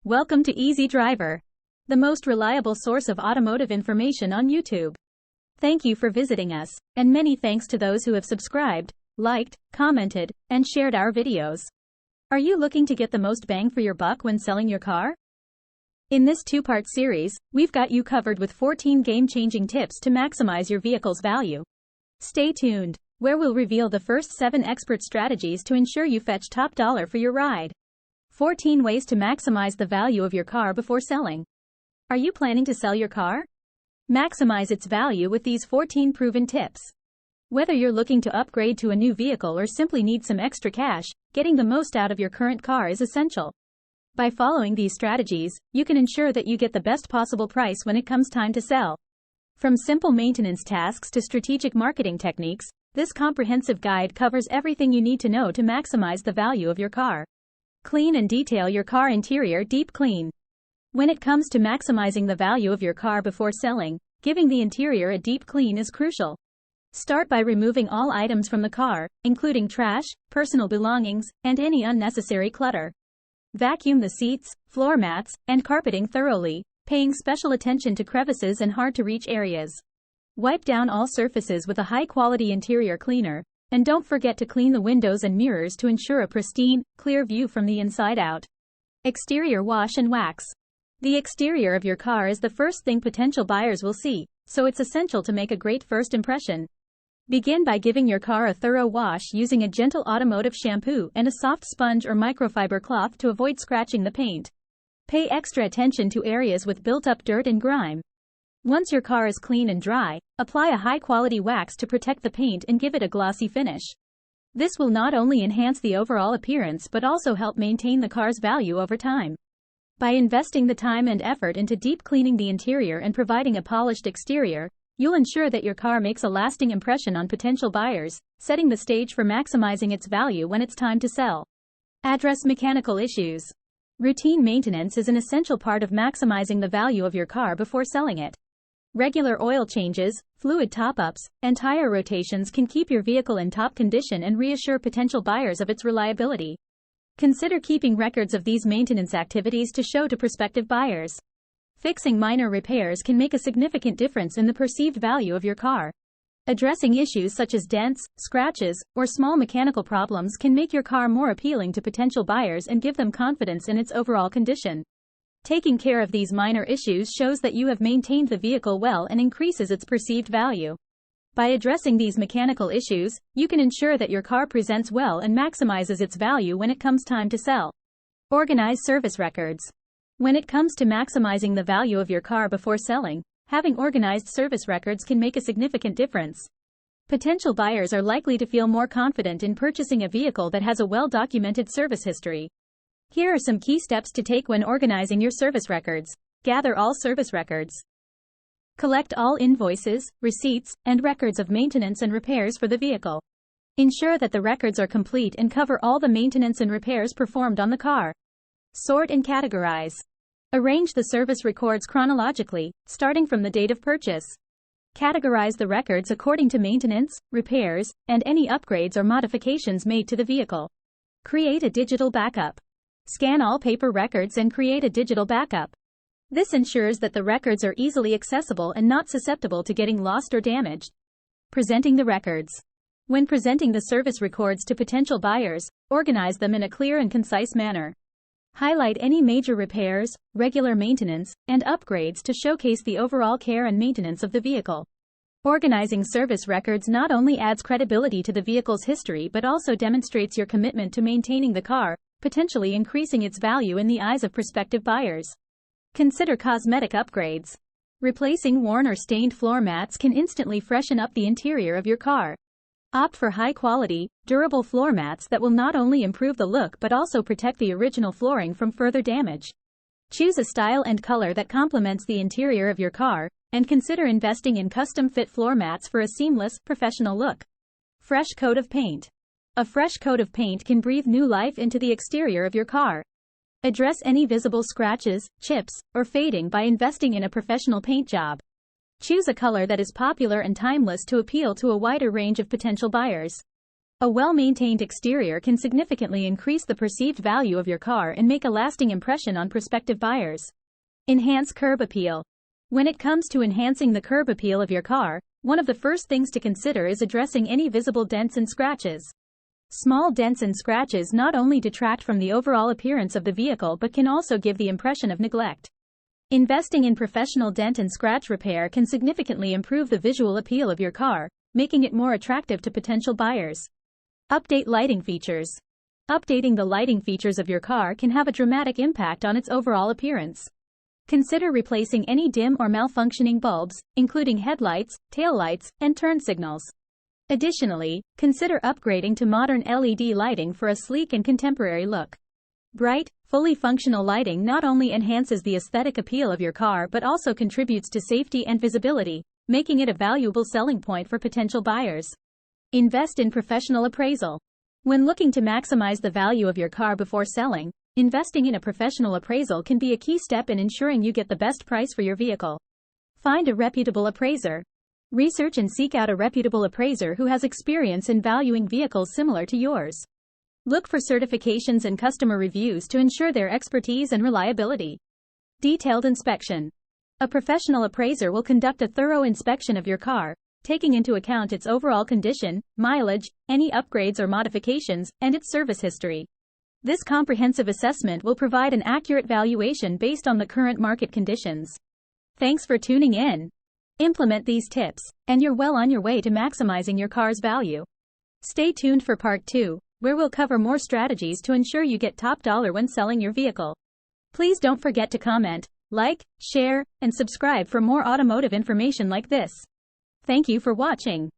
Welcome to Easy Driver, the most reliable source of automotive information on YouTube. Thank you for visiting us, and many thanks to those who have subscribed, liked, commented, and shared our videos. Are you looking to get the most bang for your buck when selling your car? In this two-part series, we've got you covered with 14 game-changing tips to maximize your vehicle's value. Stay tuned, where we'll reveal the first 7 expert strategies to ensure you fetch top dollar for your ride. 14 ways to maximize the value of your car before selling. Are you planning to sell your car? Maximize its value with these 14 proven tips. Whether you're looking to upgrade to a new vehicle or simply need some extra cash, getting the most out of your current car is essential. By following these strategies, you can ensure that you get the best possible price when it comes time to sell. From simple maintenance tasks to strategic marketing techniques, this comprehensive guide covers everything you need to know to maximize the value of your car. Clean and detail your car interior. Deep clean. When it comes to maximizing the value of your car before selling, giving the interior a deep clean is crucial. Start by removing all items from the car, including trash, personal belongings, and any unnecessary clutter. Vacuum the seats, floor mats, and carpeting thoroughly, paying special attention to crevices and hard-to-reach areas. Wipe down all surfaces with a high-quality interior cleaner, and don't forget to clean the windows and mirrors to ensure a pristine, clear view from the inside out. Exterior wash and wax. The exterior of your car is the first thing potential buyers will see, so it's essential to make a great first impression. Begin by giving your car a thorough wash using a gentle automotive shampoo and a soft sponge or microfiber cloth to avoid scratching the paint. Pay extra attention to areas with built-up dirt and grime. Once your car is clean and dry, apply a high-quality wax to protect the paint and give it a glossy finish. This will not only enhance the overall appearance but also help maintain the car's value over time. By investing the time and effort into deep cleaning the interior and providing a polished exterior, you'll ensure that your car makes a lasting impression on potential buyers, setting the stage for maximizing its value when it's time to sell. Address mechanical issues. Routine maintenance is an essential part of maximizing the value of your car before selling it. Regular oil changes, fluid top-ups, and tire rotations can keep your vehicle in top condition and reassure potential buyers of its reliability. Consider keeping records of these maintenance activities to show to prospective buyers. Fixing minor repairs can make a significant difference in the perceived value of your car. Addressing issues such as dents, scratches, or small mechanical problems can make your car more appealing to potential buyers and give them confidence in its overall condition. Taking care of these minor issues shows that you have maintained the vehicle well and increases its perceived value. By addressing these mechanical issues, you can ensure that your car presents well and maximizes its value when it comes time to sell. Organize service records. When it comes to maximizing the value of your car before selling, having organized service records can make a significant difference. Potential buyers are likely to feel more confident in purchasing a vehicle that has a well-documented service history. Here are some key steps to take when organizing your service records. Gather all service records. Collect all invoices, receipts, and records of maintenance and repairs for the vehicle. Ensure that the records are complete and cover all the maintenance and repairs performed on the car. Sort and categorize. Arrange the service records chronologically, starting from the date of purchase. Categorize the records according to maintenance, repairs, and any upgrades or modifications made to the vehicle. Create a digital backup. Scan all paper records and create a digital backup. This ensures that the records are easily accessible and not susceptible to getting lost or damaged. Presenting the records. When presenting the service records to potential buyers, organize them in a clear and concise manner. Highlight any major repairs, regular maintenance, and upgrades to showcase the overall care and maintenance of the vehicle. Organizing service records not only adds credibility to the vehicle's history but also demonstrates your commitment to maintaining the car, potentially increasing its value in the eyes of prospective buyers. Consider cosmetic upgrades. Replacing worn or stained floor mats can instantly freshen up the interior of your car. Opt for high-quality, durable floor mats that will not only improve the look but also protect the original flooring from further damage. Choose a style and color that complements the interior of your car, and consider investing in custom-fit floor mats for a seamless, professional look. Fresh coat of paint. A fresh coat of paint can breathe new life into the exterior of your car. Address any visible scratches, chips, or fading by investing in a professional paint job. Choose a color that is popular and timeless to appeal to a wider range of potential buyers. A well-maintained exterior can significantly increase the perceived value of your car and make a lasting impression on prospective buyers. Enhance curb appeal. When it comes to enhancing the curb appeal of your car, one of the first things to consider is addressing any visible dents and scratches. Small dents and scratches not only detract from the overall appearance of the vehicle but can also give the impression of neglect. Investing in professional dent and scratch repair can significantly improve the visual appeal of your car, making it more attractive to potential buyers. Update lighting features. Updating the lighting features of your car can have a dramatic impact on its overall appearance. Consider replacing any dim or malfunctioning bulbs, including headlights, taillights, and turn signals. Additionally, consider upgrading to modern LED lighting for a sleek and contemporary look. Bright, fully functional lighting not only enhances the aesthetic appeal of your car but also contributes to safety and visibility, making it a valuable selling point for potential buyers. Invest in professional appraisal. When looking to maximize the value of your car before selling, investing in a professional appraisal can be a key step in ensuring you get the best price for your vehicle. Find a reputable appraiser. Research and seek out a reputable appraiser who has experience in valuing vehicles similar to yours. Look for certifications and customer reviews to ensure their expertise and reliability. Detailed inspection. A professional appraiser will conduct a thorough inspection of your car, taking into account its overall condition, mileage, any upgrades or modifications, and its service history. This comprehensive assessment will provide an accurate valuation based on the current market conditions. Thanks for tuning in. Implement these tips, and you're well on your way to maximizing your car's value. Stay tuned for part 2, where we'll cover more strategies to ensure you get top dollar when selling your vehicle. Please don't forget to comment, like, share, and subscribe for more automotive information like this. Thank you for watching.